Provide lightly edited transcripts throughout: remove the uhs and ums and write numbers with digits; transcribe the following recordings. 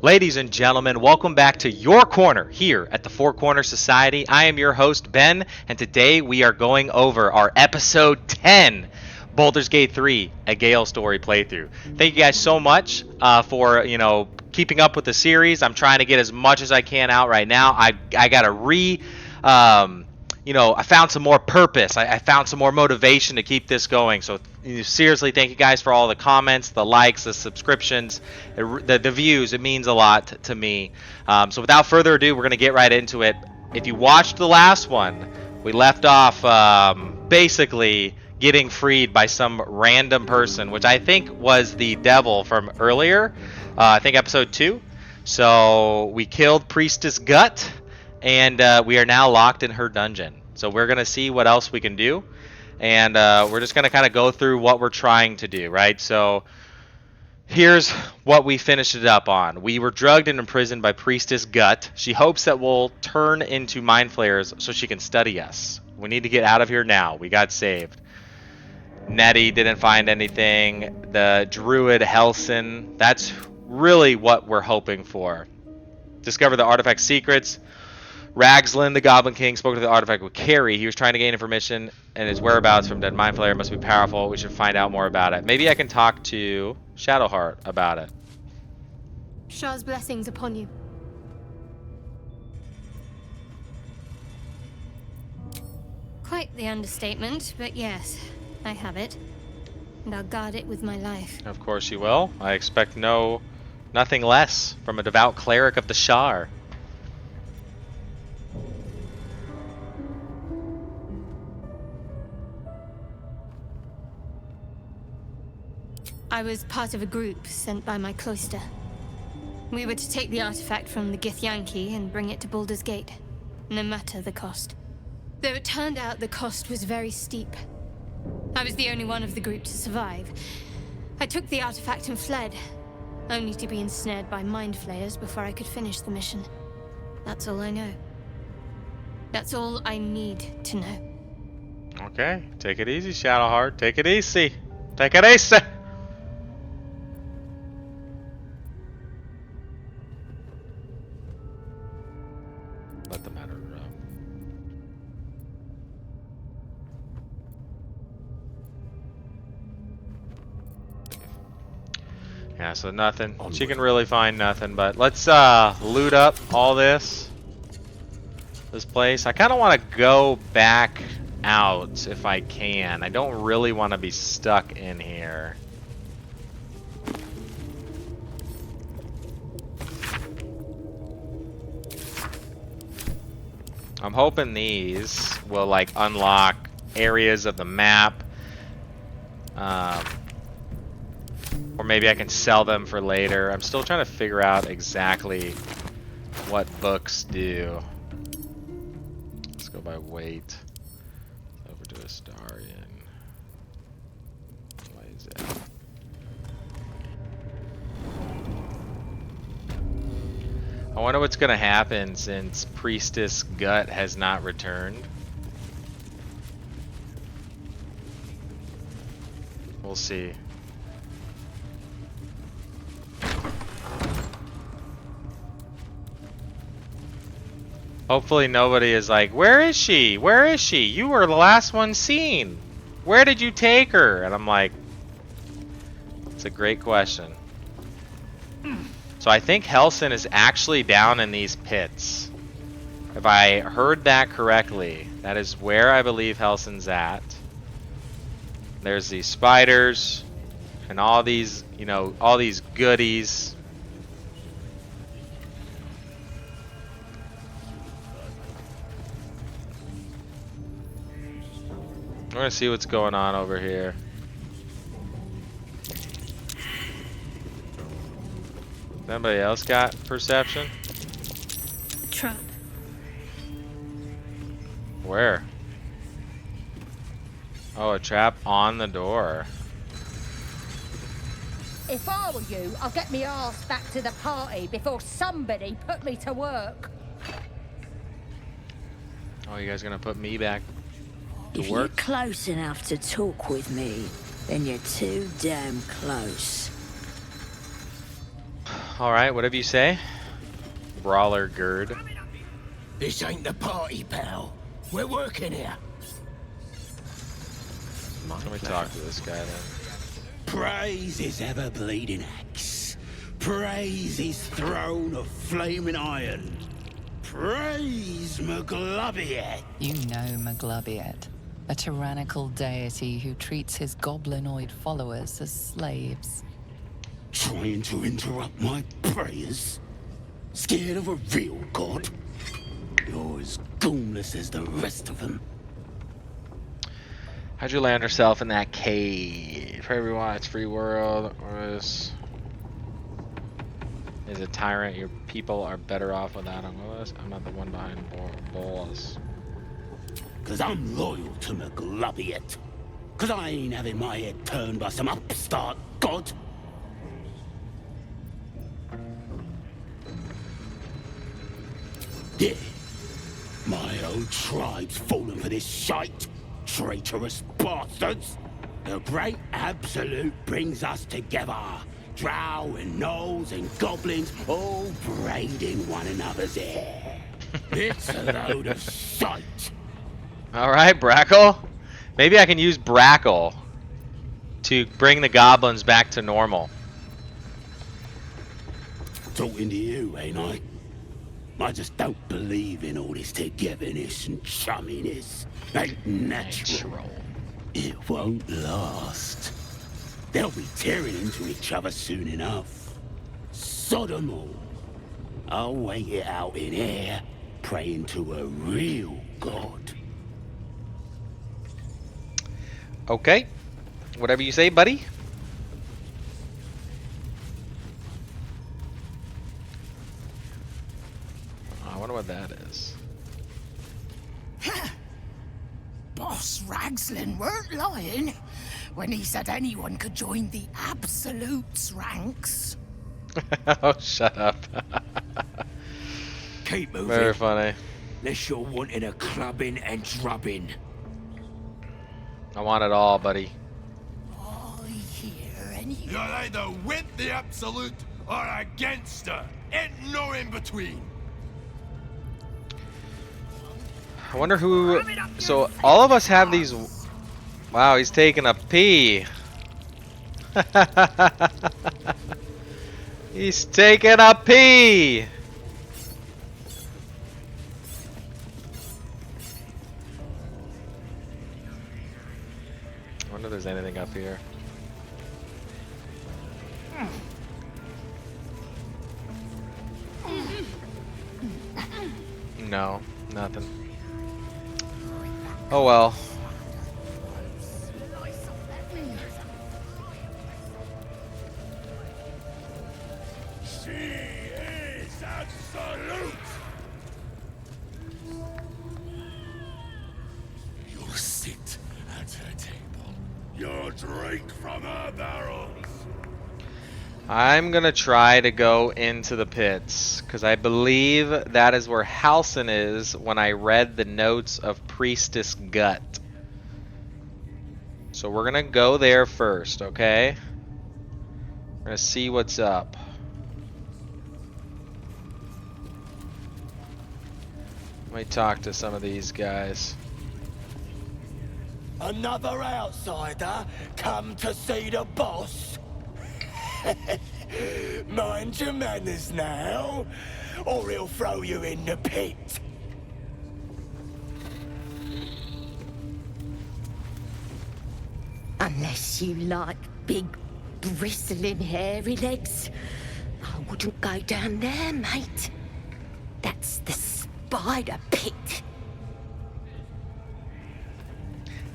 Ladies and gentlemen, welcome back to your corner here at the Four Corner Society. I am your host, Ben, and today we are going over our episode 10, Baldur's Gate 3, a Gale story playthrough. Thank you guys so much for, keeping up with the series. I'm trying to get as much as I can out right now. I got to I found some more purpose. I found some more motivation to keep this going. So seriously, thank you guys for all the comments, the likes, the subscriptions, the views. It means a lot to me. So without further ado, we're going to get right into it. If you watched the last one, we left off basically getting freed by some random person, which I think was the devil from earlier. I think episode 2. So we killed Priestess Gut, and we are now locked in her dungeon. So we're going to see what else we can do, and we're just going to kind of go through what we're trying to do, right? So here's what we finished it up on. We were drugged and imprisoned by Priestess Gut. She hopes that we'll turn into mind flayers so she can study us. We need to get out of here now. We got saved. Nettie didn't find anything. The druid Helson, that's really what we're hoping for. Discover the artifact secrets. Ragslin, the Goblin King, spoke to the artifact with Carrie. He was trying to gain information, and his whereabouts from dead mind flayer must be powerful. We should find out more about it. Maybe I can talk to Shadowheart about it. Shah's blessings upon you. Quite the understatement, but yes, I have it. And I'll guard it with my life. Of course you will. I expect nothing less from a devout cleric of the Shar. I was part of a group sent by my cloister. We were to take the artifact from the Githyanki and bring it to Baldur's Gate, no matter the cost. Though it turned out the cost was very steep. I was the only one of the group to survive. I took the artifact and fled, only to be ensnared by mind flayers before I could finish the mission. That's all I know. That's all I need to know. Okay, take it easy, Shadowheart. Take it easy. Take it easy. Let the matter grow. Yeah, so nothing. She can really find nothing, but let's loot up all this place. I kind of want to go back out if I can. I don't really want to be stuck in here. I'm hoping these will like unlock areas of the map, or maybe I can sell them for later. I'm still trying to figure out exactly what books do. Let's go by weight. Over to Astarian. What is it? I wonder what's going to happen since Priestess Gut has not returned. We'll see. Hopefully nobody is like, where is she? Where is she? You were the last one seen. Where did you take her? And I'm like, it's a great question. So I think Helson is actually down in these pits. If I heard that correctly, that is where I believe Helson's at. There's these spiders and all these, all these goodies. We're gonna see what's going on over here. Anybody else got perception? A trap. Where? Oh, a trap on the door. If I were you, I'd get me arse back to the party before somebody put me to work. Oh, you guys gonna put me back to If work? you're close enough to talk with me, then you're too damn close. Alright, whatever you say. Brawler Gird. This ain't the party, pal. We're working here. Let me talk to this guy then. Praise his ever-bleeding axe. Praise his throne of flaming iron. Praise Maglubiet. You know Maglubiet, a tyrannical deity who treats his goblinoid followers as slaves. Trying to interrupt my prayers? Scared of a real god? You're as goonless as the rest of them. How'd you land yourself in that cave? For everyone, it's free world. Or is a tyrant? Your people are better off without him. I'm not the one behind Baldurs. Cause I'm loyal to Maglubiet. Cause I ain't having my head turned by some upstart god. Yeah. My old tribe's fallen for this shite. Traitorous bastards. The great absolute brings us together. Drow and gnolls and goblins all braiding one another's hair. It's a load of shite. Alright, Brackle. Maybe I can use Brackle to bring the goblins back to normal. Talking to you, ain't I? I just don't believe in all this togetherness and chumminess. Ain't natural. It won't last. They'll be tearing into each other soon enough. Sod 'em all. I'll wait it out in air, praying to a real god. Okay. Whatever you say, buddy. I wonder what that is. Boss Ragslin weren't lying when he said anyone could join the Absolute's ranks. Oh, shut up. Keep moving. Very funny. Unless you're wanting a clubbing and drubbing. I want it all, buddy. I hear any... You're either with the Absolute or against her. Ain't no in between. I wonder who... So, all of us have these... Wow, he's taking a pee. He's taking a pee. I wonder if there's anything up here. No, nothing. Oh well. She is absolute. You'll sit at her table. You'll drink from her barrels. I'm gonna try to go into the pits, because I believe that is where Halsin is when I read the notes of Priestess Gut. So we're gonna go there first, okay? We're gonna see what's up. Let me talk to some of these guys. Another outsider come to see the boss? Mind your manners now, or he'll throw you in the pit. Unless you like big, bristling, hairy legs, I wouldn't go down there, mate. That's the spider pit.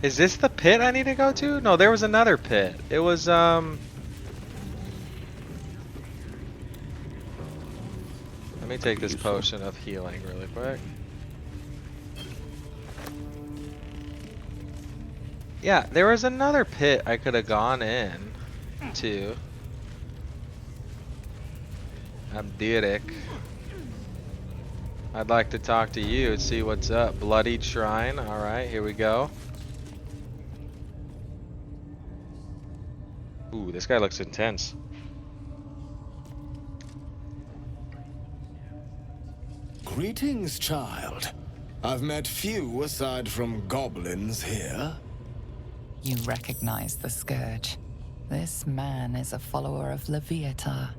Is this the pit I need to go to? No, there was another pit. It was, Let me take this potion of healing really quick. Yeah, there was another pit I could have gone in to. Abdirik. I'd like to talk to you and see what's up. Bloodied Shrine. Alright, here we go. Ooh, this guy looks intense. Greetings, child. I've met few aside from goblins here. You recognize the Scourge. This man is a follower of Leviatha,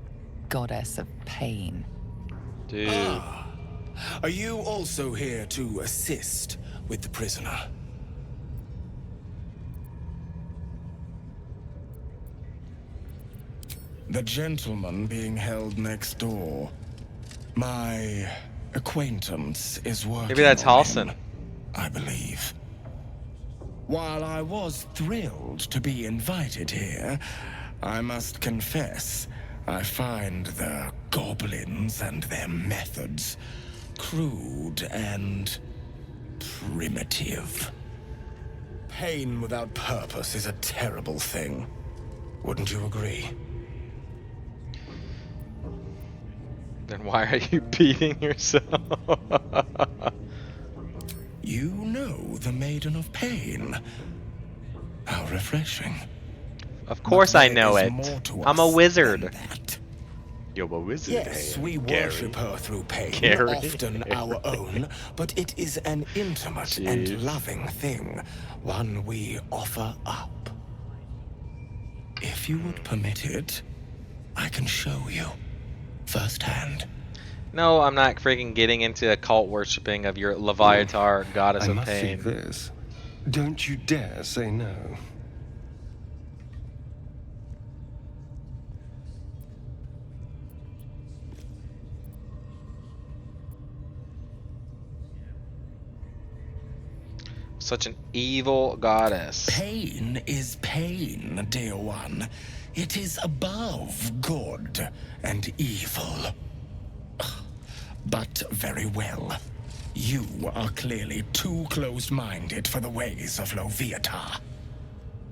goddess of pain. Dude. Are you also here to assist with the prisoner? The gentleman being held next door. My acquaintance is working Maybe that's on Halsin. him, I believe. While I was thrilled to be invited here, I must confess, I find the goblins and their methods crude and primitive. Pain without purpose is a terrible thing. Wouldn't you agree? Then why are you beating yourself? You know the Maiden of Pain. How refreshing. Of course I know it. I'm a wizard. You're a wizard. Yes, we Gary. worship her through pain, Gary. often our own, but it is an intimate and loving thing, one we offer up. If you would permit it, I can show you firsthand. No, I'm not freaking getting into occult worshipping of your Leviathan, goddess I of must see pain. this. Don't you dare say no. Such an evil goddess. Pain is pain, dear one. It is above good and evil. But very well. You are clearly too closed-minded for the ways of Leviatha.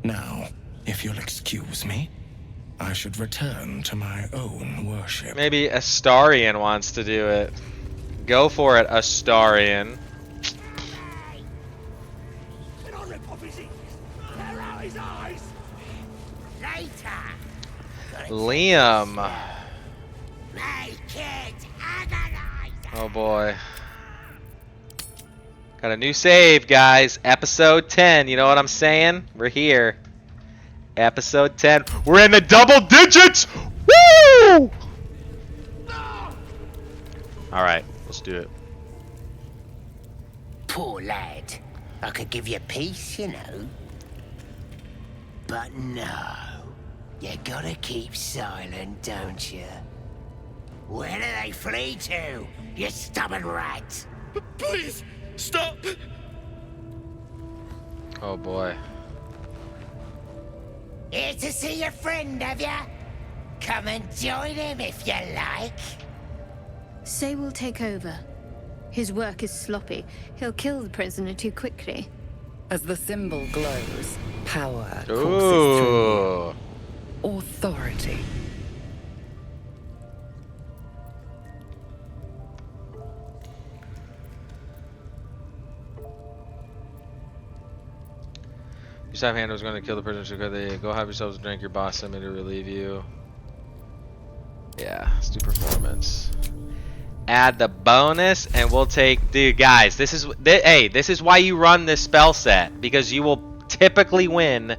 Now, if you'll excuse me, I should return to my own worship. Maybe Astarion wants to do it. Go for it, Astarion. Liam. Oh boy. Got a new save, guys. Episode 10. You know what I'm saying? We're here. Episode 10. We're in the double digits! Woo! Alright, let's do it. Poor lad. I could give you peace, you know. But no. You gotta keep silent, don't you? Where do they flee to, you stubborn rat? Please, stop! Oh boy. Here to see your friend, have ya? Come and join him if you like. Say we'll take over. His work is sloppy. He'll kill the prisoner too quickly. As the symbol glows, power courses Ooh. through. Authority. Your staff hand was going to kill the prisoner, so they go have yourselves a drink. Your boss sent me to relieve you. Yeah, let's do performance. Add the bonus, and we'll take. Dude, guys, this is hey, this is why you run this spell set, because you will typically win.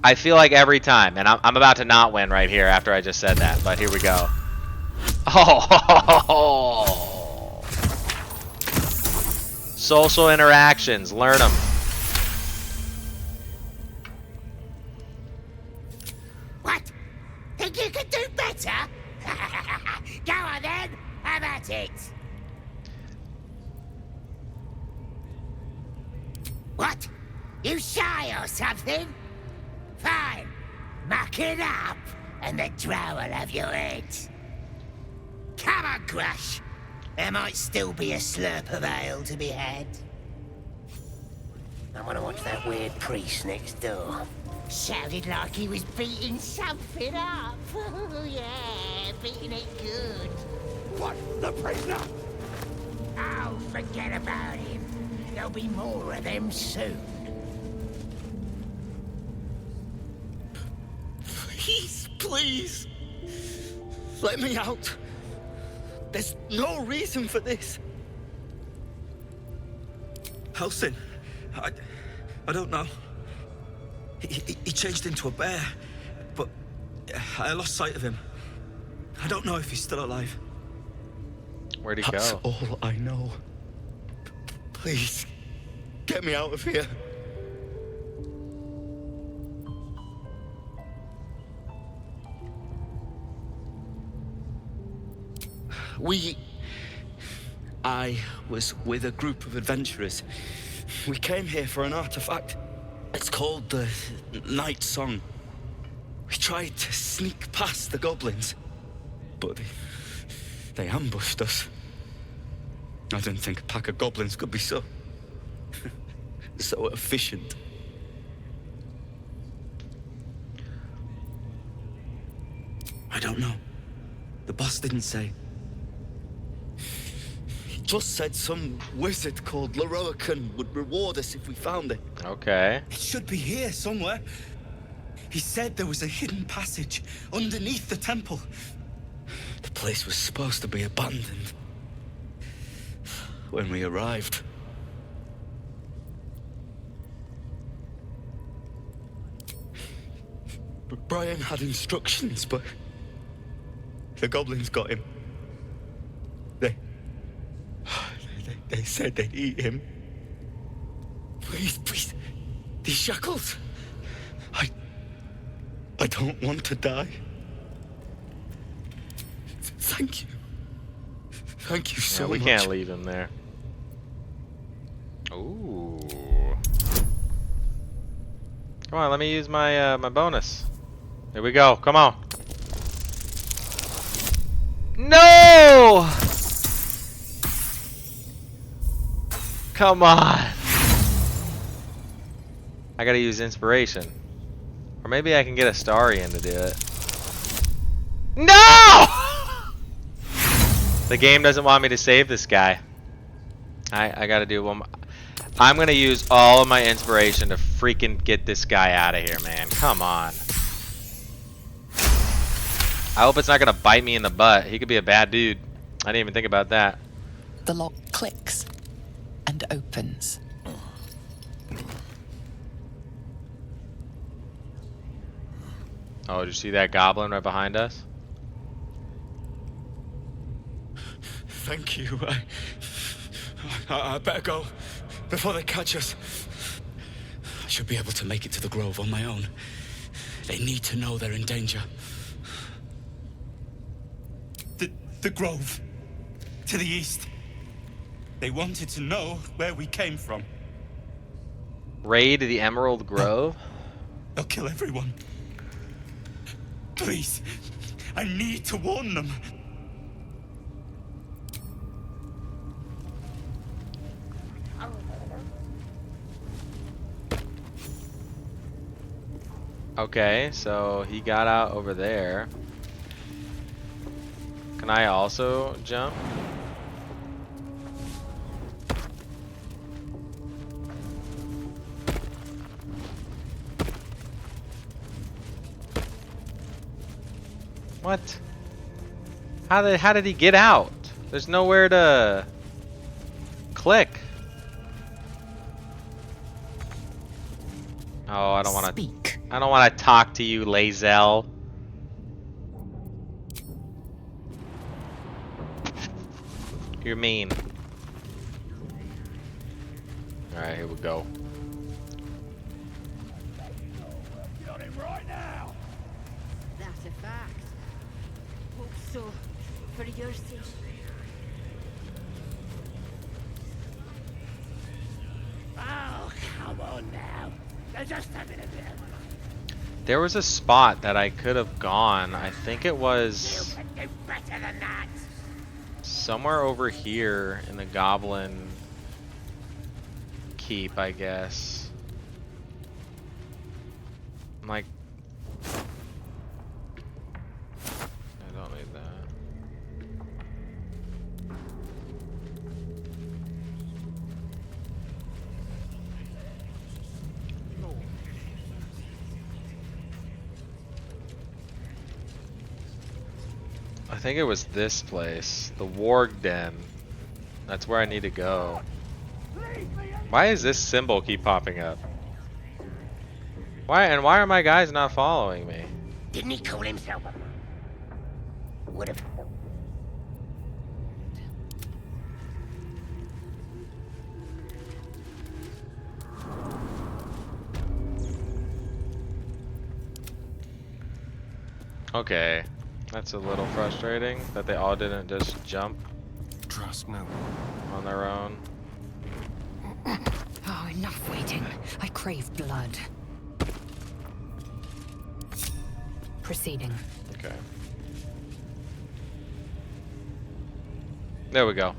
I feel like every time, and I'm about to not win right here after I just said that, but here we go. Oh, social interactions, learn them. What? Think you could do better? Go on then, have at it. What? You shy or something? Fine. Muck it up, and the drow will have your head. Come on, Grush. There might still be a slurp of ale to be had. I want to watch that weird priest next door. Sounded like he was beating something up. Yeah, beating it good. What? The prisoner? Oh, forget about him. There'll be more of them soon. Please, let me out. There's no reason for this. Helsing? I don't know. He changed into a bear, but I lost sight of him. I don't know if he's still alive. Where'd he That's go? all I know. Please, get me out of here. I was with a group of adventurers. We came here for an artifact. It's called the Night Song. We tried to sneak past the goblins, but they ambushed us. I didn't think a pack of goblins could be so efficient. I don't know. The boss didn't say. He just said some wizard called Leroican would reward us if we found it. Okay. It should be here somewhere. He said there was a hidden passage underneath the temple. The place was supposed to be abandoned when we arrived. Brian had instructions, but the goblins got him. They said they'd eat him. Please, these shackles. I don't want to die. Thank you. Thank you so much. We can't leave him there. Ooh. Come on, let me use my my bonus. Here we go. Come on. No! Come on. I gotta use inspiration. Or maybe I can get a Starian to do it. No! The game doesn't want me to save this guy. I gotta do one more. I'm gonna use all of my inspiration to freaking get this guy out of here, man. Come on. I hope it's not gonna bite me in the butt. He could be a bad dude. I didn't even think about that. The lock clicks and opens. Oh, did you see that goblin right behind us? Thank you. I better go before they catch us. I should be able to make it to the grove on my own. They need to know they're in danger. The grove. To the east. They wanted to know where we came from. Raid the Emerald Grove? They'll kill everyone. Please. I need to warn them. Okay, so he got out over there. Can I also jump? What? How did he get out? There's nowhere to click. Oh, I don't want to. I don't want to talk to you, Lazel. You're mean. All right, here we go. Got him right now. That's a fact. Hope so, for your sake. Oh, come on now. They're just having a bit of There was a spot that I could have gone. I think it was You can do better than that. somewhere over here in the Goblin Keep, I guess. I'm like, I don't need that. think it was this place. The Warg Den. That's where I need to go. Why is this symbol keep popping up? Why are my guys not following me? Didn't he call himself a... Would have... Okay. That's a little frustrating that they all didn't just jump. Trust no one. On their own. Oh, enough waiting. I crave blood. Proceeding. Okay. There we go.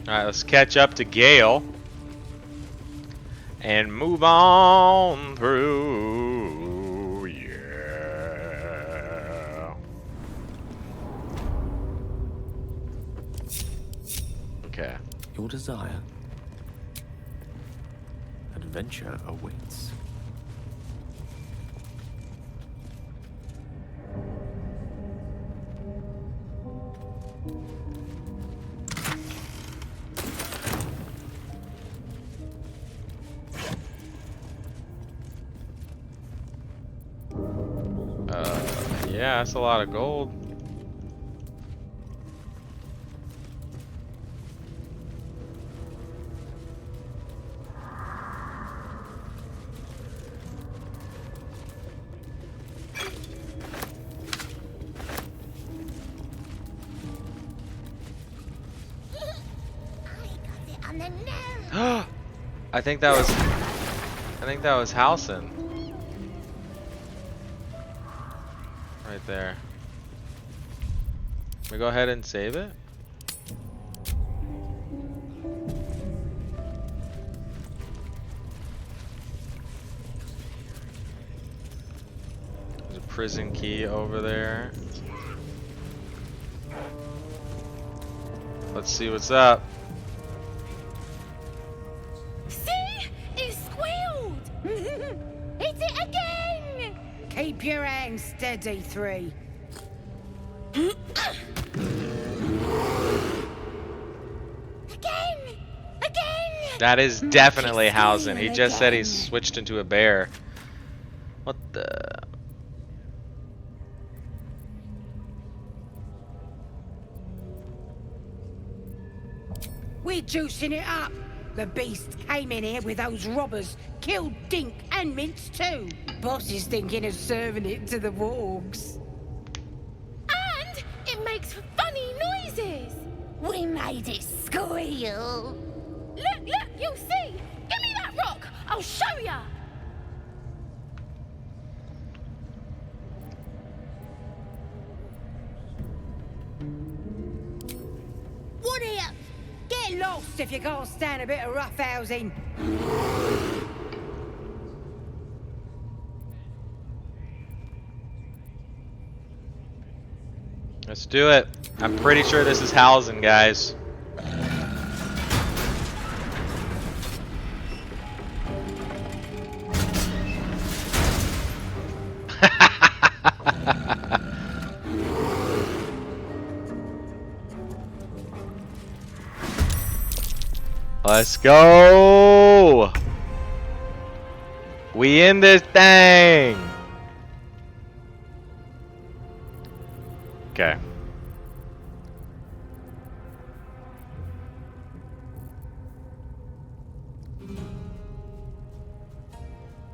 Alright, let's catch up to Gale. And move on through. Yeah. Okay. Your desire. Adventure awaits. Yeah, that's a lot of gold. I think that was Halcyon. Right there. We go ahead and save it. There's a prison key over there. Let's see what's up. See? It squealed! Hit it again! Keep your hands steady, 3. Again! That is definitely Hausen. He just said he switched into a bear. What the? We're juicing it up. The beast came in here with those robbers, killed Dink and Mince too. Boss is thinking of serving it to the wargs. And it makes funny noises. We made it squeal. Look, you'll see. Give me that rock. I'll show ya. What here? Get lost if you can't stand a bit of roughhousing. Let's do it. I'm pretty sure this is Hausen, guys. Let's go. We in this thing. Okay.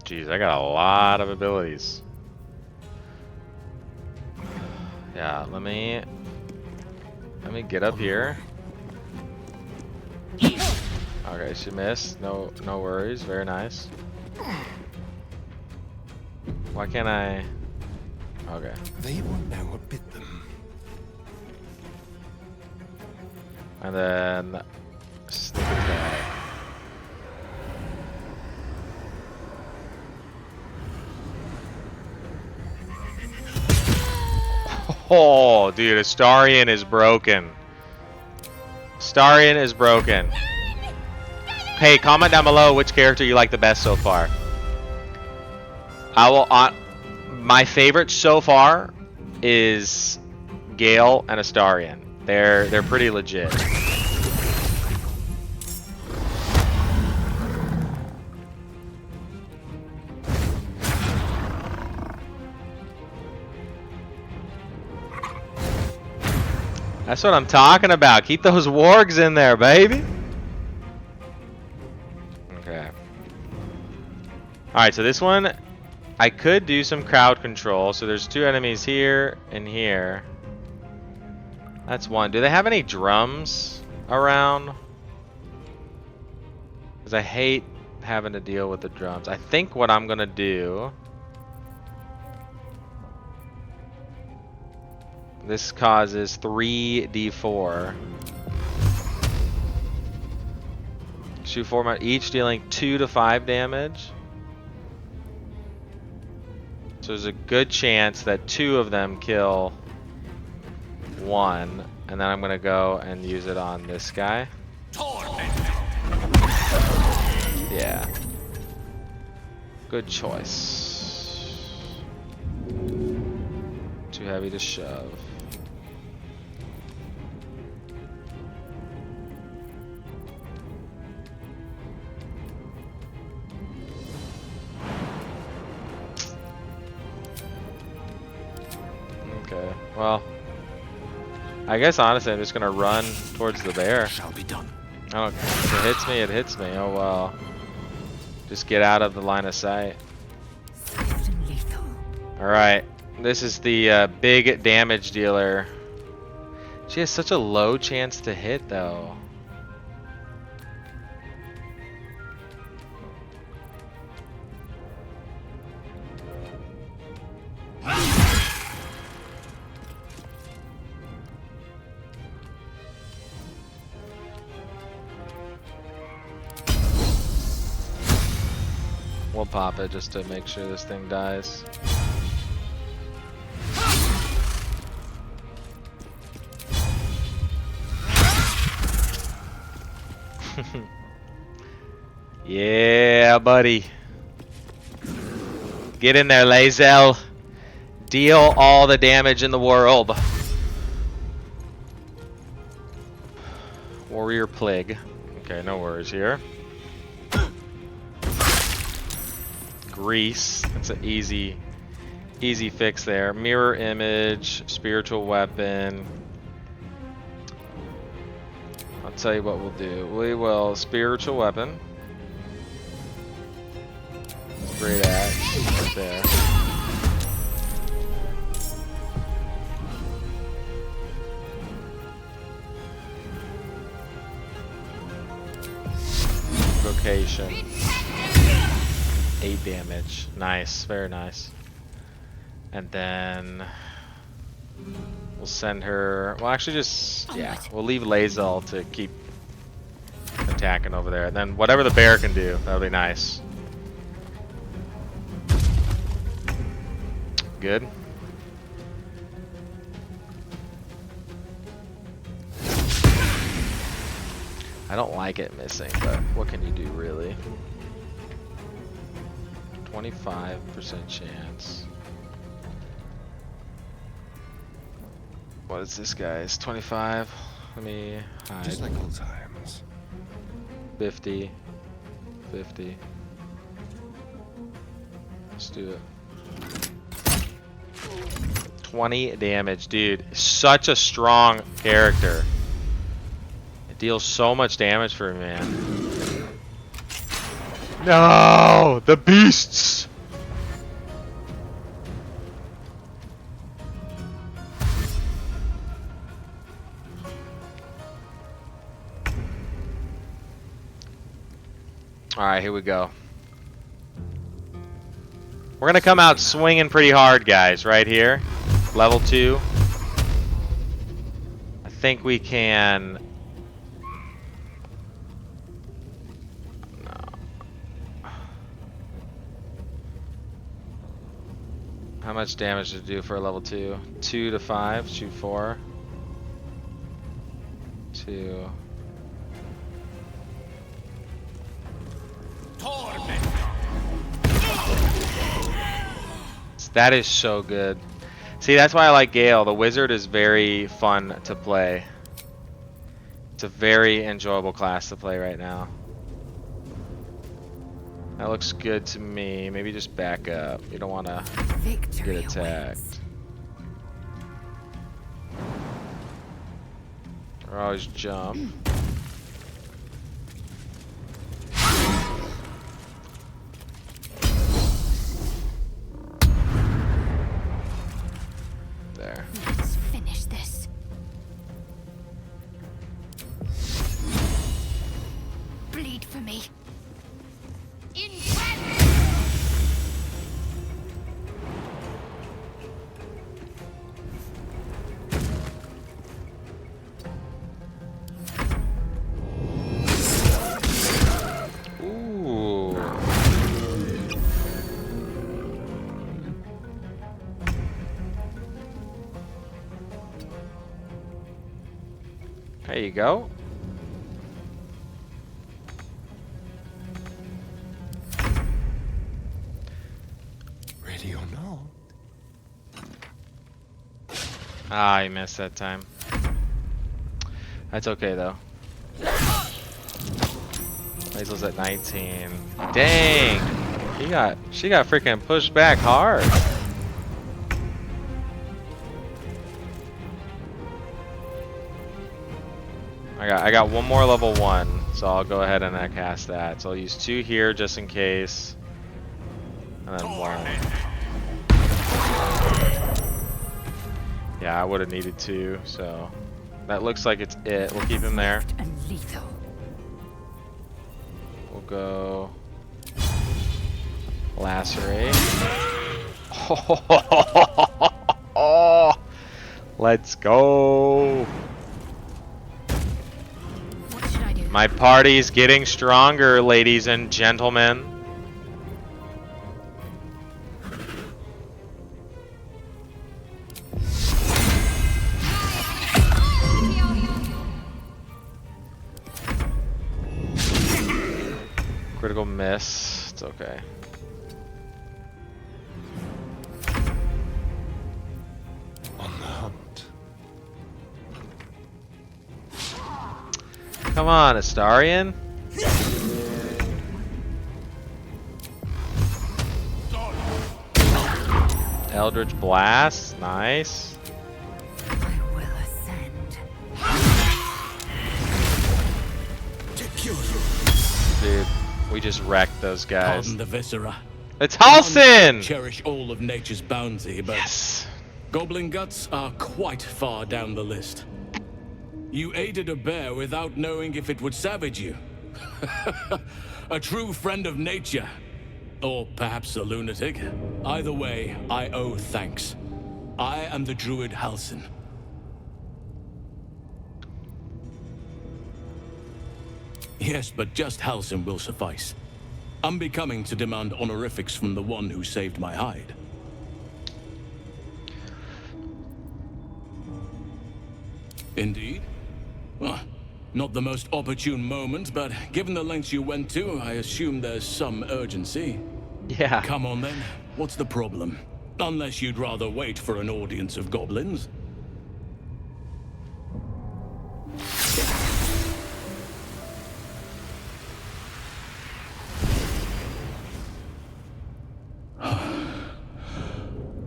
Jeez, I got a lot of abilities. Yeah, let me get up here. Okay, she missed. No worries. Very nice. Why can't I? Okay. They will know what bit them. And then sneak attack. Oh, dude, Astarion is broken. Astarion is broken. Hey, comment down below which character you like the best so far. My favorite so far is Gale and Astarion. They're pretty legit. That's what I'm talking about. Keep those wargs in there, baby. Okay. Alright, so this one, I could do some crowd control. So there's 2 enemies here and here. That's one. Do they have any drums around? Because I hate having to deal with the drums. I think what I'm going to do... This causes 3d4. Shoot 4 each, dealing 2 to 5 damage. So there's a good chance that 2 of them kill 1, and then I'm gonna go and use it on this guy. Yeah. Good choice. Too heavy to shove. Okay, well, I guess honestly I'm just gonna run towards the bear. Shall be done. I don't. If it hits me, it hits me. Oh well. Just get out of the line of sight. All right, this is the big damage dealer. She has such a low chance to hit, though. We'll pop it just to make sure this thing dies. Yeah, buddy. Get in there, Lae'zel. Deal all the damage in the world. Warrior Plague. Okay, no worries here. Grease. That's an easy fix there. Mirror image, spiritual weapon. I'll tell you what we'll do. We will spiritual weapon. Great axe right there. Vocation. 8 damage. Nice, very nice. And then we'll send her. Well, actually, just yeah, we'll leave Lae'zel to keep attacking over there. And then whatever the bear can do, that'll be nice. Good. I don't like it missing, but what can you do, really? 25% chance. What is this guy's? 25? Let me hide. Just like old times. 50. 50. Let's do it. 20 damage, dude. Such a strong character. It deals so much damage for me, man. No! The beasts! Alright, here we go. We're gonna come out swinging pretty hard, guys, right here. Level 2. I think we can... No. How much damage to do for a level 2? 2 to 5, shoot 4. 2. That is so good. See, that's why I like Gale. The wizard is very fun to play. It's a very enjoyable class to play right now. That looks good to me. Maybe just back up. You don't want to get attacked. Or always jump. There. Let's finish this. Bleed for me. Ooh. There you go. Ready or not? Ah, I missed that time. That's okay though. Hazel's at 19. Dang! She got freaking pushed back hard. I got one more level 1, so I'll go ahead and cast that. So I'll use 2 here just in case. And then 1. Yeah, I would have needed 2, so that looks like it's it. We'll keep him there. We'll go lacerate. Oh, let's go. What should I do? My party's getting stronger, ladies and gentlemen. Critical miss. It's okay. On the hunt. Come on, Astarion. Eldritch Blast. Nice. I will ascend. Dude, we just wrecked those guys. Pardon the viscera. It's Halsin! Cherish all of nature's bounty, but yes. Goblin guts are quite far down the list. You aided a bear without knowing if it would savage you. A true friend of nature. Or perhaps a lunatic. Either way, I owe thanks. I am the druid Halsin. Yes, but just Halsin will suffice. Unbecoming to demand honorifics from the one who saved my hide. Indeed? Well, not the most opportune moment, but given the lengths you went to, I assume there's some urgency. Yeah. Come on then, what's the problem? Unless you'd rather wait for an audience of goblins.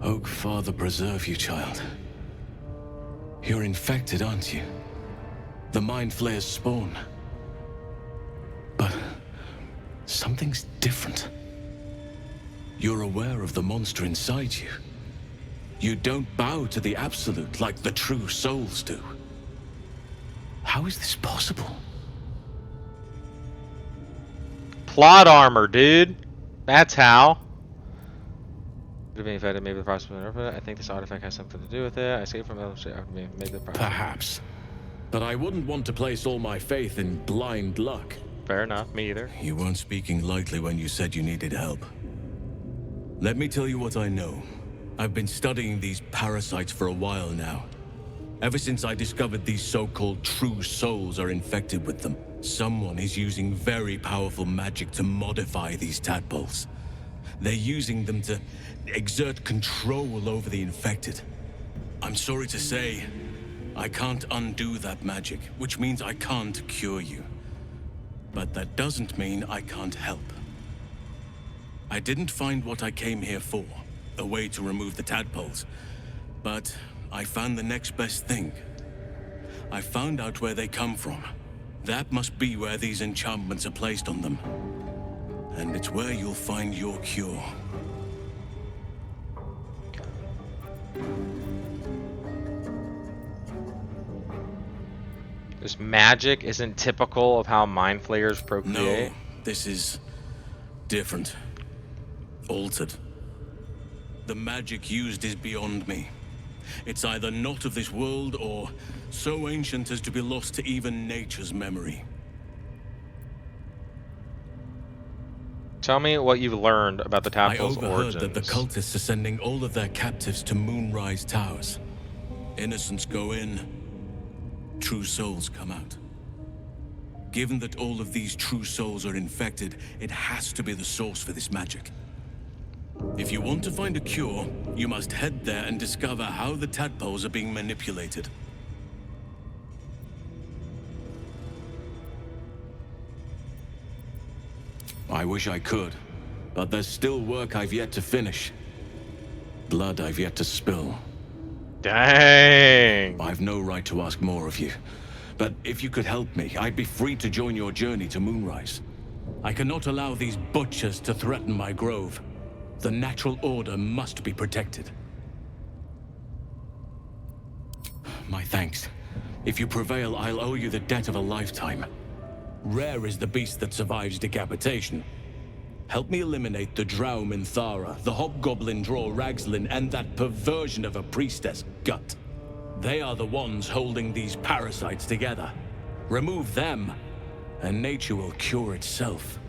Oak Father preserve you, child. You're infected, aren't you? The Mind Flayer's spawn. But something's different. You're aware of the monster inside you. You don't bow to the Absolute like the true souls do. How is this possible? Plot armor, dude. That's how. Could have been infected, maybe the process. I think this artifact has something to do with it. I escaped from after maybe the process. Perhaps. But I wouldn't want to place all my faith in blind luck. Fair enough, me either. You weren't speaking lightly when you said you needed help. Let me tell you what I know. I've been studying these parasites for a while now. Ever since I discovered these so-called true souls are infected with them, someone is using very powerful magic to modify these tadpoles. They're using them to exert control over the infected. I'm sorry to say, I can't undo that magic, which means I can't cure you. But that doesn't mean I can't help. I didn't find what I came here for, a way to remove the tadpoles. But I found the next best thing. I found out where they come from. That must be where these enchantments are placed on them. And it's where you'll find your cure. This magic isn't typical of how mind flayers procreate. No, this is different. Altered. The magic used is beyond me. It's either not of this world or so ancient as to be lost to even nature's memory. Tell me what you've learned about the I tadpoles' overheard origins. that the cultists are sending all of their captives to Moonrise Towers. Innocents go in, true souls come out. Given that all of these true souls are infected, it has to be the source for this magic. If you want to find a cure, you must head there and discover how the tadpoles are being manipulated. I wish I could, but there's still work I've yet to finish. Blood I've yet to spill. Dang! I've no right to ask more of you, but if you could help me, I'd be free to join your journey to Moonrise. I cannot allow these butchers to threaten my grove. The natural order must be protected. My thanks. If you prevail, I'll owe you the debt of a lifetime. Rare is the beast that survives decapitation. Help me eliminate the Drow Minthara, the Hobgoblin Draw Ragslin, and that perversion of a priestess, Gut. They are the ones holding these parasites together. Remove them, and nature will cure itself.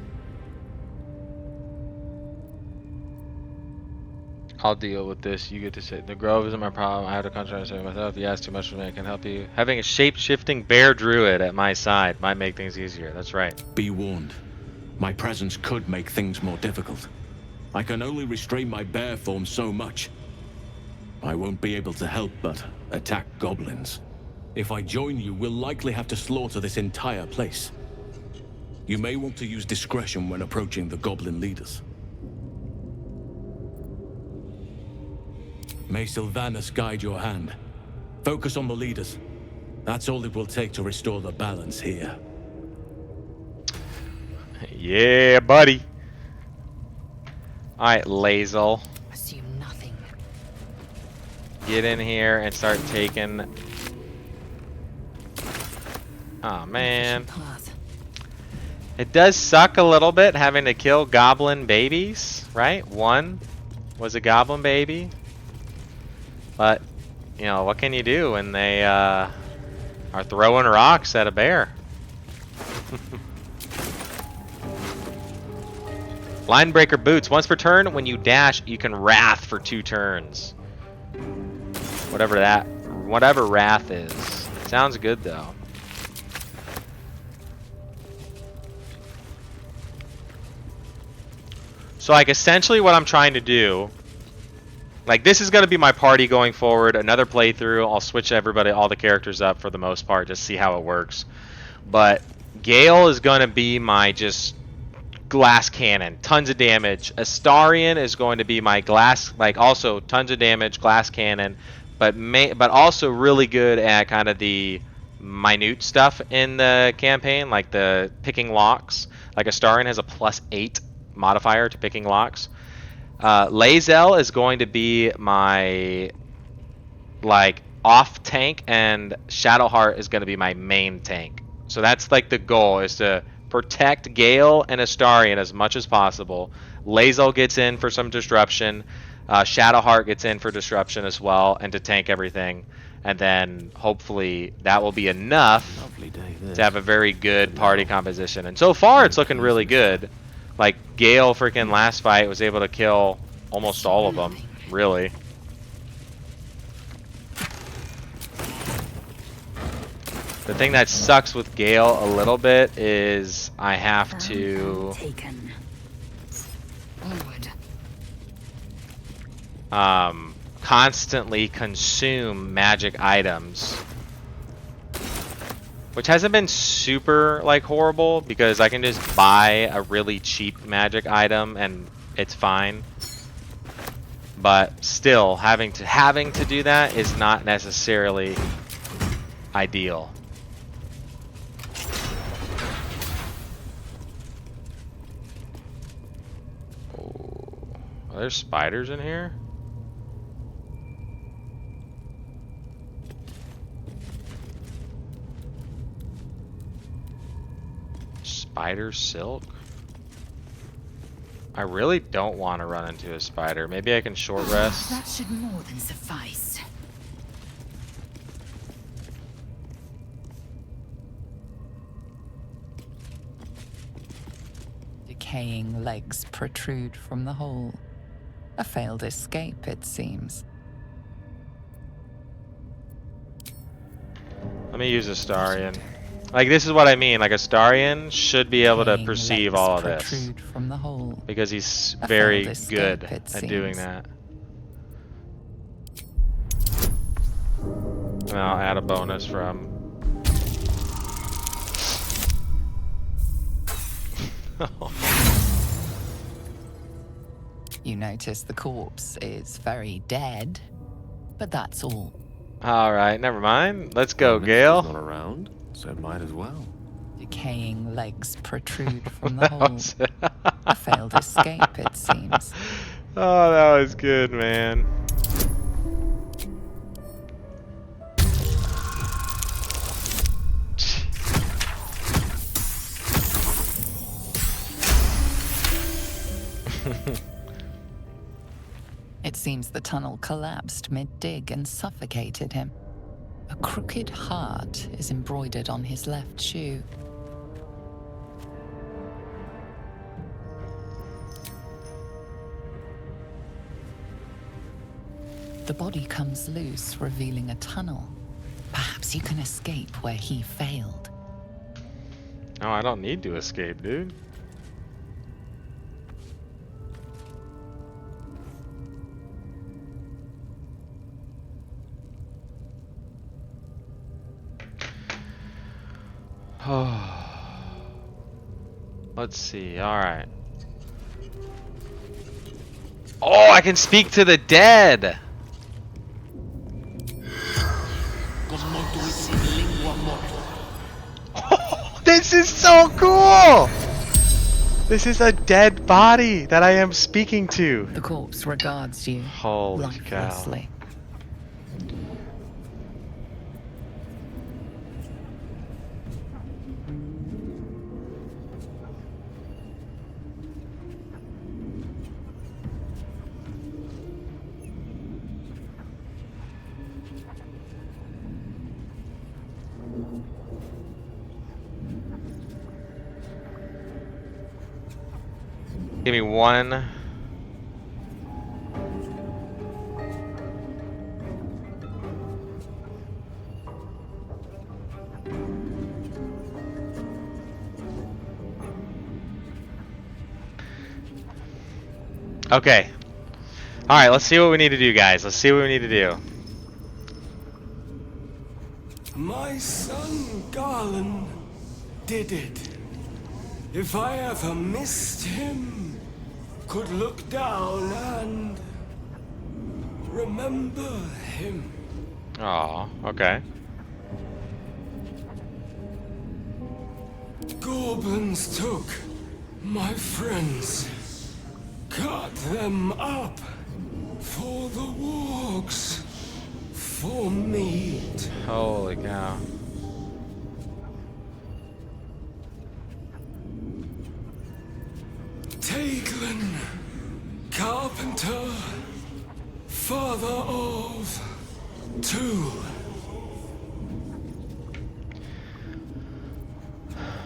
I'll deal with this. You get to say the grove isn't my problem. I have to concentrate on myself. If you ask too much of me, I can help you. Having a shape-shifting bear druid at my side might make things easier. That's right. Be warned. My presence could make things more difficult. I can only restrain my bear form so much. I won't be able to help but attack goblins. If I join you, we'll likely have to slaughter this entire place. You may want to use discretion when approaching the goblin leaders. May Sylvanus guide your hand. Focus on the leaders. That's all it will take to restore the balance here. Yeah, buddy. Alright, Lae'zel. Assume nothing. Get in here and start taking... Oh, man. It does suck a little bit having to kill goblin babies, right? One was a goblin baby. But, you know, what can you do when they are throwing rocks at a bear? Linebreaker boots. Once per turn, when you dash, you can wrath for 2 turns. Whatever wrath is. Sounds good though. So like essentially what I'm trying to do, like this is going to be my party going forward. Another playthrough. I'll switch all the characters up for the most part, just see how it works. But Gale is going to be my just glass cannon, tons of damage. Astarion is going to be my glass, like also tons of damage, glass cannon, but also really good at kind of the minute stuff in the campaign, like the picking locks. Like Astarion has a +8 modifier to picking locks. Lae'zel is going to be my like off tank, and Shadowheart is going to be my main tank. So that's like the goal, is to protect Gale and Astarion as much as possible. Lae'zel gets in for some disruption. Shadowheart gets in for disruption as well, and to tank everything. And then hopefully that will be enough to have a very good party composition. And so far it's looking really good. Like Gale freaking last fight was able to kill almost all of them, really. The thing that sucks with Gale a little bit is I have to... constantly consume magic items, which hasn't been super like horrible because I can just buy a really cheap magic item and it's fine. But still, having to do that is not necessarily ideal. Oh, are there spiders in here? Spider silk? I really don't want to run into a spider. Maybe I can short rest. That should more than suffice. Decaying legs protrude from the hole. A failed escape, it seems. Let me use Astarion. Like, this is what I mean. Like, Astarion should be able to perceive all of this. From the hole. Because he's very good at doing that. And I'll add a bonus from... You notice the corpse is very dead, but that's all. Alright, never mind. Let's go, Gale. Not around, so might as well. Decaying legs protrude from the hole. A failed escape, it seems. Oh, that was good, man. It seems the tunnel collapsed mid-dig and suffocated him. A crooked heart is embroidered on his left shoe. The body comes loose, revealing a tunnel. Perhaps you can escape where he failed. No, I don't need to escape, dude. Let's see. All right. Oh, I can speak to the dead. Oh, this is so cool. This is a dead body that I am speaking to. The corpse regards you cow. lifelessly. Give me one. Okay. Alright, let's see what we need to do, guys. Let's see what we need to do. My son Garland did it. If I ever missed him, could look down and remember him. Aw, okay. Goblins took my friends, cut them up for the wargs, for meat. Holy cow. Taglin, carpenter, father of two.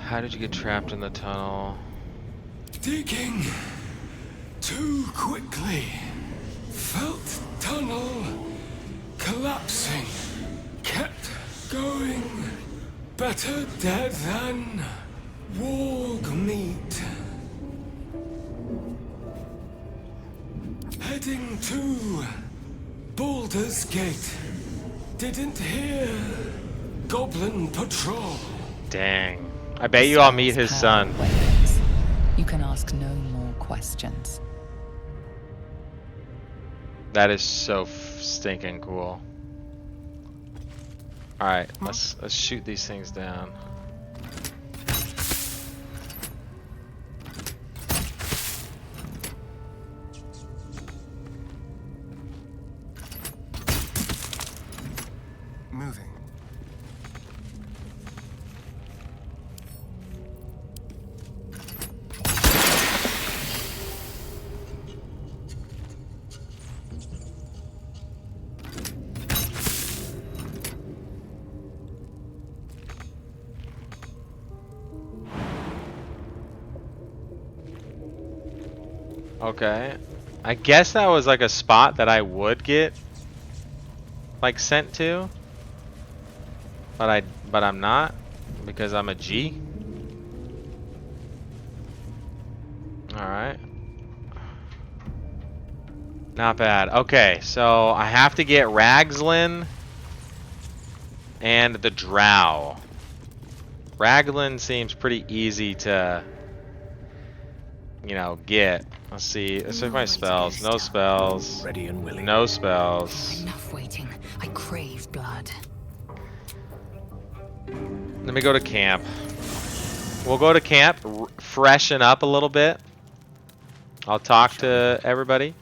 How did you get trapped in the tunnel? Digging too quickly. Felt tunnel collapsing. Kept going. Better dead than warg meat. Head Heading to Baldur's Gate. Didn't hear. Goblin patrol. Dang. I bet you I'll meet his son. You can ask no more questions. That is so stinking cool. All right, let's shoot these things down. Moving. Okay. I guess that was like a spot that I would get like sent to. But I'm not because I'm a G. Alright. Not bad. Okay, so I have to get Ragzlin and the Drow. Raglan seems pretty easy to, you know, get. Let's see. Let's check my spells. No spells. Ready and willing. No spells. Enough waiting. I crave blood. Let me go to camp. We'll go to camp, freshen up a little bit. I'll talk to everybody.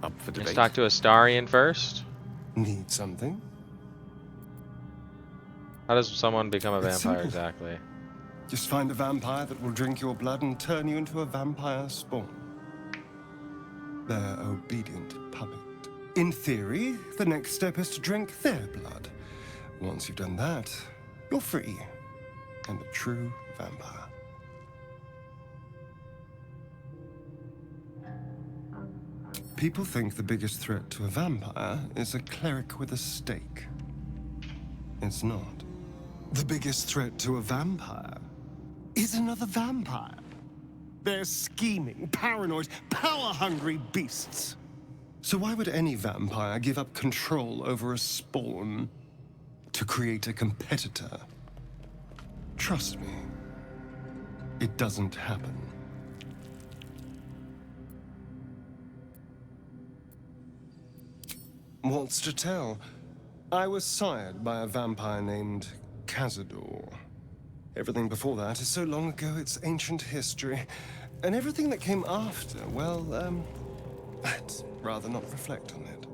Up for debate. Let's talk to Astarion first. Need something? How does someone become a It's vampire simple. exactly? Just find a vampire that will drink your blood and turn you into a vampire spawn. Their obedient puppet. In theory, the next step is to drink their blood. Once you've done that, you're free and a true vampire. People think the biggest threat to a vampire is a cleric with a stake. It's not. The biggest threat to a vampire is another vampire. They're scheming, paranoid, power-hungry beasts. So why would any vampire give up control over a spawn to create a competitor? Trust me, it doesn't happen. What's to tell? I was sired by a vampire named Cazador. Everything before that is so long ago it's ancient history. And everything that came after, well, I'd rather not reflect on it.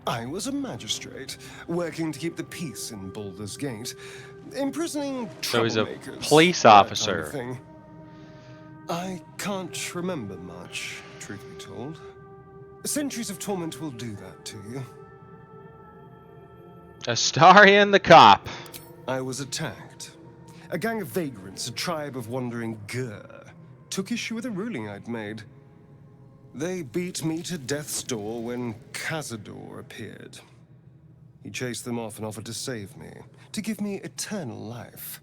I was a magistrate, working to keep the peace in Baldur's Gate, imprisoning So he's a troublemakers, police that officer. kind of thing. I can't remember much, truth be told. Centuries of torment will do that to you. Astarion the cop. I was attacked. A gang of vagrants, a tribe of wandering Gur, took issue with a ruling I'd made. They beat me to death's door when Cazador appeared. He chased them off and offered to save me, to give me eternal life.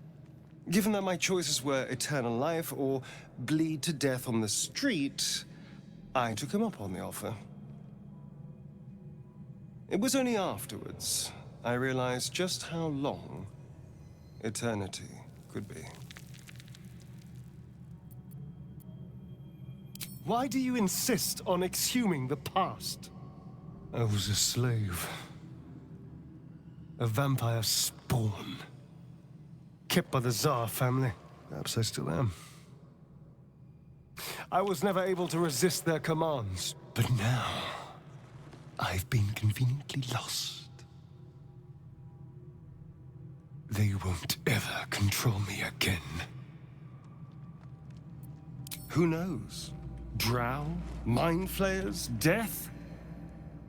Given that my choices were eternal life or bleed to death on the street, I took him up on the offer. It was only afterwards I realized just how long eternity could be. Why do you insist on exhuming the past? I was a slave. A vampire spawn. Kept by the Tsar family. Perhaps I still am. I was never able to resist their commands. But now, I've been conveniently lost. They won't ever control me again. Who knows? Drow? Mind flayers? Death?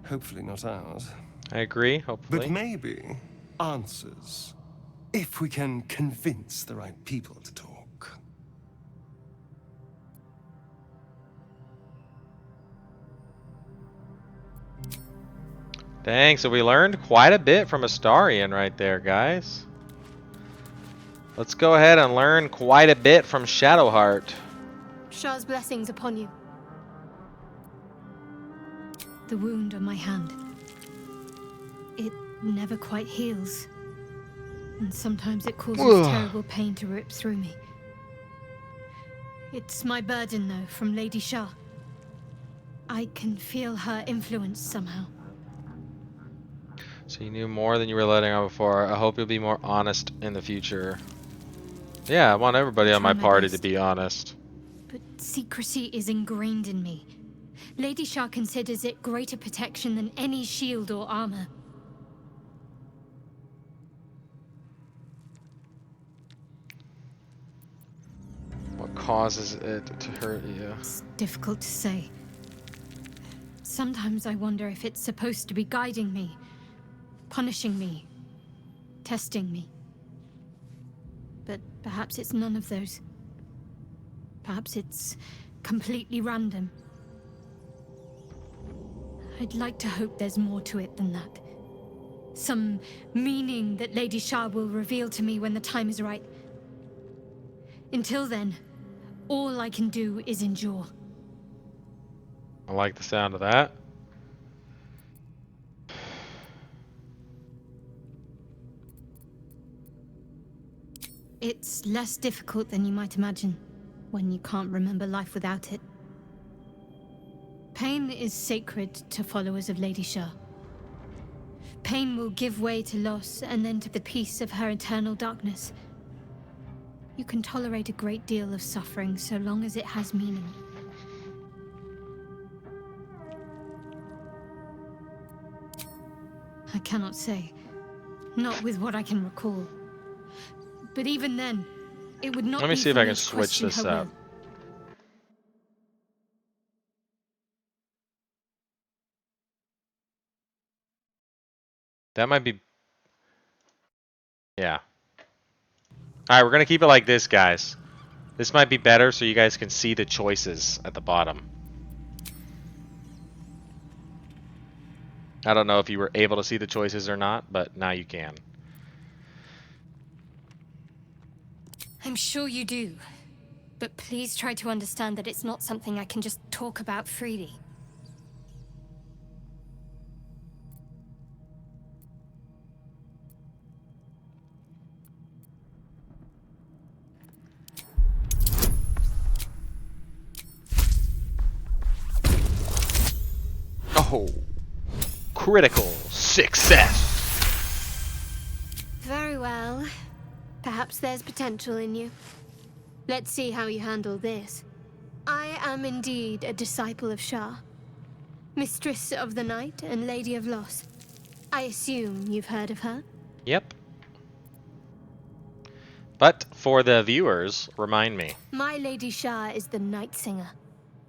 Hopefully not ours. I agree, hopefully. But maybe answers. If we can convince the right people to talk. Dang, so we learned quite a bit from Astarion right there, guys. Let's go ahead and learn quite a bit from Shadowheart. Shah's blessings upon you. The wound on my hand. It never quite heals. And sometimes it causes terrible pain to rip through me. It's my burden, though, from Lady Shah. I can feel her influence somehow. So you knew more than you were letting on before. I hope you'll be more honest in the future. Yeah, I want everybody on my party to be honest. But secrecy is ingrained in me. Lady Shah considers it greater protection than any shield or armor. What causes it to hurt you? It's difficult to say. Sometimes I wonder if it's supposed to be guiding me, punishing me, testing me. But perhaps it's none of those. Perhaps it's completely random. I'd like to hope there's more to it than that. Some meaning that Lady Shah will reveal to me when the time is right. Until then, all I can do is endure. I like the sound of that. It's less difficult than you might imagine, when you can't remember life without it. Pain is sacred to followers of Lady Shah. Pain will give way to loss and then to the peace of her eternal darkness. You can tolerate a great deal of suffering so long as it has meaning. I cannot say. Not with what I can recall. But even then, it would not. Let me be see if for I me can to switch question this her up. will. That might be... Yeah. Alright, we're gonna keep it like this, guys. This might be better so you guys can see the choices at the bottom. I don't know if you were able to see the choices or not, but now you can. I'm sure you do. But please try to understand that it's not something I can just talk about freely. Oh, critical success. Very well. Perhaps there's potential in you. Let's see how you handle this. I am indeed a disciple of Shah. Mistress of the Night and Lady of Loss. I assume you've heard of her? Yep. But for the viewers, remind me. My Lady Shah is the Night Singer,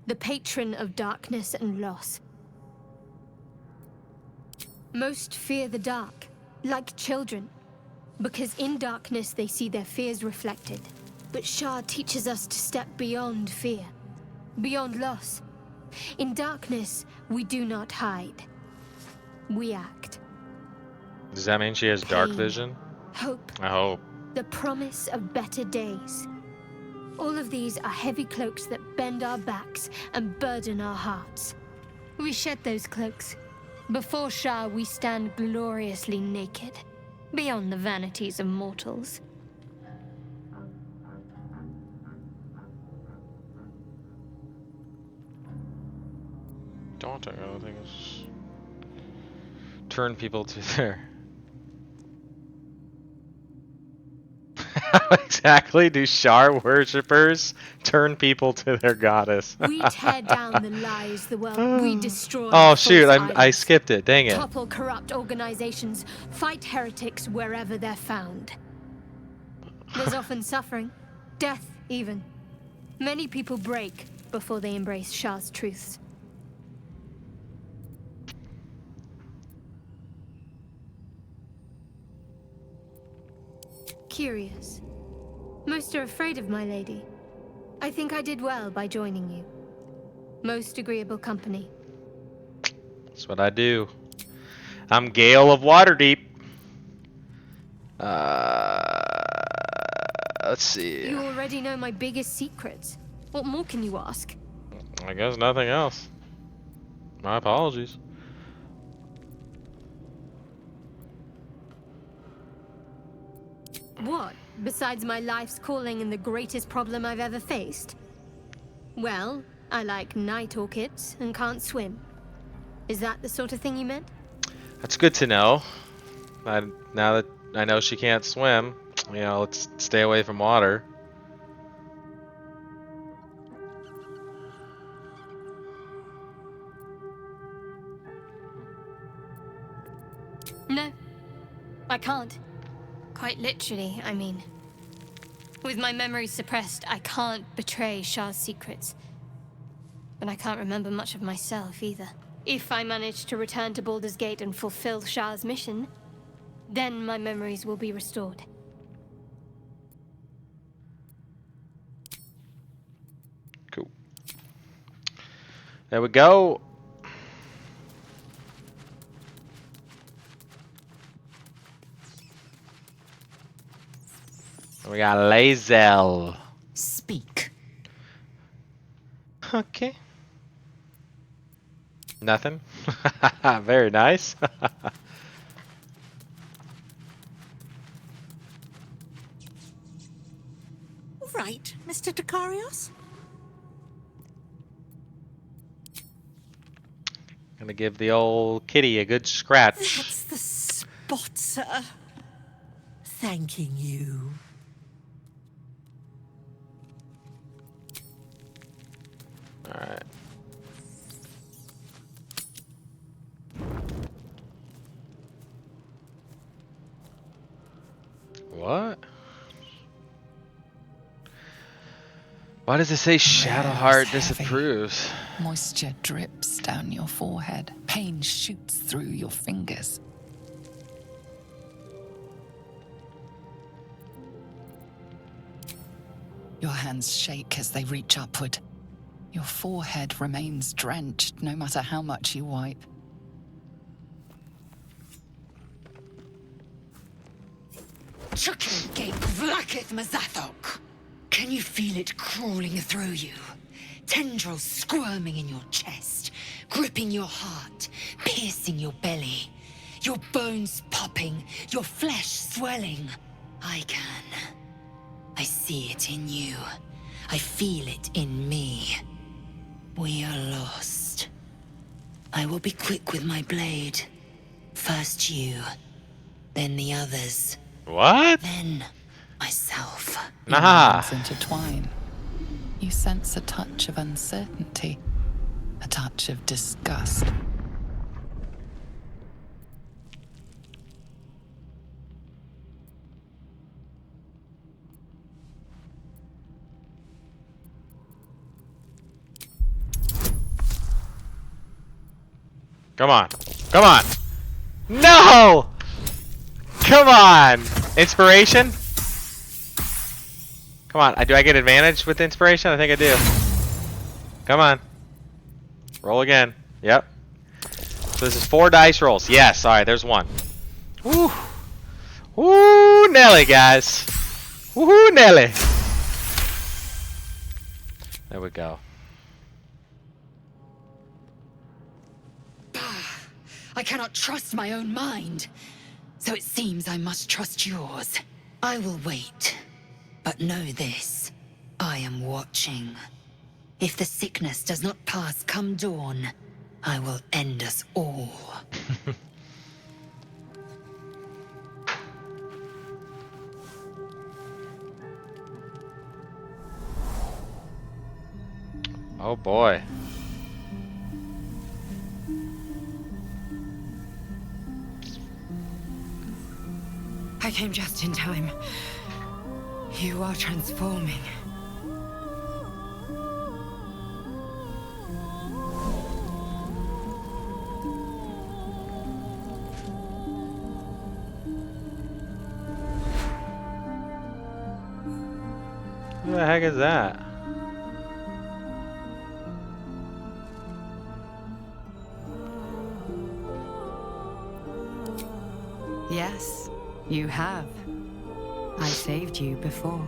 the patron of darkness and loss. Most fear the dark, like children, because in darkness they see their fears reflected. But Shah teaches us to step beyond fear, beyond loss. In darkness, we do not hide. We act. Does that mean she has dark Pain, vision? Hope. I hope. The promise of better days. All of these are heavy cloaks that bend our backs and burden our hearts. We shed those cloaks. Before Shah, we stand gloriously naked, beyond the vanities of mortals. Daunting, I don't think it's... Turn people to their... How exactly do Shar worshippers turn people to their goddess? We tear down the lies the world. We destroy. Oh shoot! false I skipped it. Dang it! Topple corrupt organizations. Fight heretics wherever they're found. There's often suffering, death even. Many people break before they embrace Shah's truths. Curious. Most are afraid of my lady. I think I did well by joining you. Most agreeable company. That's what I do. I'm Gale of Waterdeep. Let's see. You already know my biggest secrets. What more can you ask? I guess nothing else. My apologies. What? Besides my life's calling and the greatest problem I've ever faced? Well, I like night orchids and can't swim. Is that the sort of thing you meant? That's good to know. Now that I know she can't swim, you know, let's stay away from water. No, I can't. Quite literally, I mean. With my memory suppressed, I can't betray Shah's secrets. But I can't remember much of myself either. If I manage to return to Baldur's Gate and fulfill Shah's mission, then my memories will be restored. Cool. There we go. We got Lae'zel. Speak. Okay. Nothing. Very nice. Right, Mr. Dekarios? Gonna give the old kitty a good scratch. That's the spot, sir. Thanking you. Alright. What? Why does it say Shadowheart disapproves? Moisture drips down your forehead. Pain shoots through your fingers. Your hands shake as they reach upward. Your forehead remains drenched no matter how much you wipe. Chuckling gate vlaketh Mazathok. Can you feel it crawling through you? Tendrils squirming in your chest, gripping your heart, piercing your belly. Your bones popping, your flesh swelling. I can. I see it in you. I feel it in me. We are lost. I will be quick with my blade. First you, then the others. What? Then myself. Your minds intertwine. You sense a touch of uncertainty, a touch of disgust. Come on. Come on. No! Come on! Inspiration? Come on. Do I get advantage with inspiration? I think I do. Come on. Roll again. Yep. So this is 4 dice rolls. Yes. Alright, there's 1. Woo! Woo, Nelly, guys. Woohoo, Nelly. There we go. I cannot trust my own mind. So it seems I must trust yours. I will wait. But know this. I am watching. If the sickness does not pass come dawn, I will end us all. Oh boy. I came just in time. You are transforming. Who the heck is that? Yes, you have. I saved you before.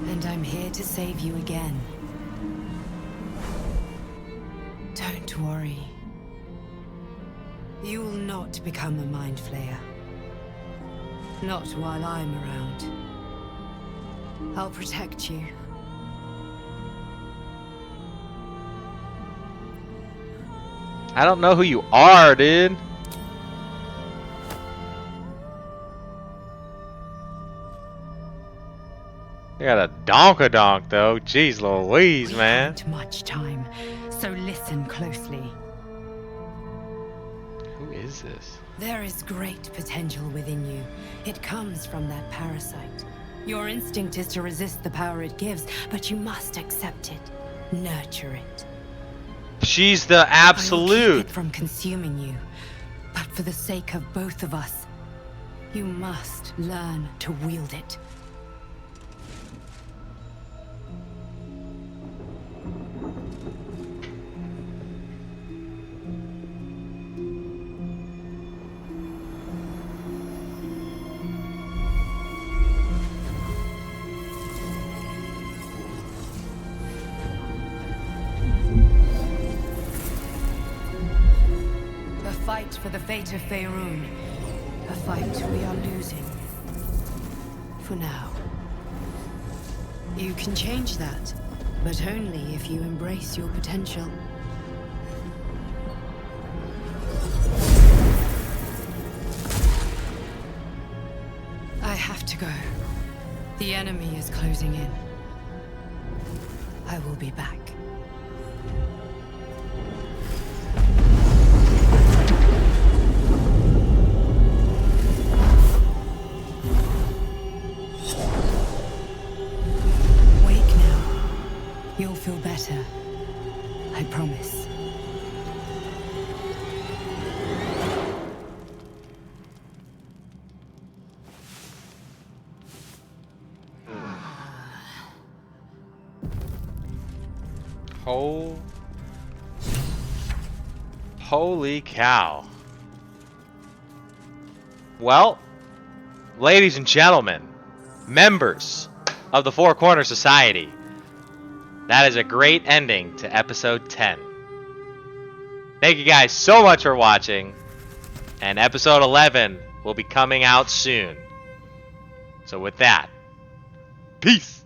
And I'm here to save you again. Don't worry. You will not become a mind flayer. Not while I'm around. I'll protect you. I don't know who you are, dude. You got a donkadonk though. Jeez Louise, We man. haven't much time, so listen closely. Who is this? There is great potential within you. It comes from that parasite. Your instinct is to resist the power it gives, but you must accept it. Nurture it. She's the I will absolute. keep it from consuming you. But for the sake of both of us, you must learn to wield it. A fight for the fate of Faerun. A fight we are losing. For now. You can change that, but only if you embrace your potential. I have to go. The enemy is closing in. I will be back. You'll feel better. I promise. Holy cow. Well, ladies and gentlemen, members of the Four Corner Society, that is a great ending to episode 10. Thank you guys so much for watching, and episode 11 will be coming out soon. So with that, peace!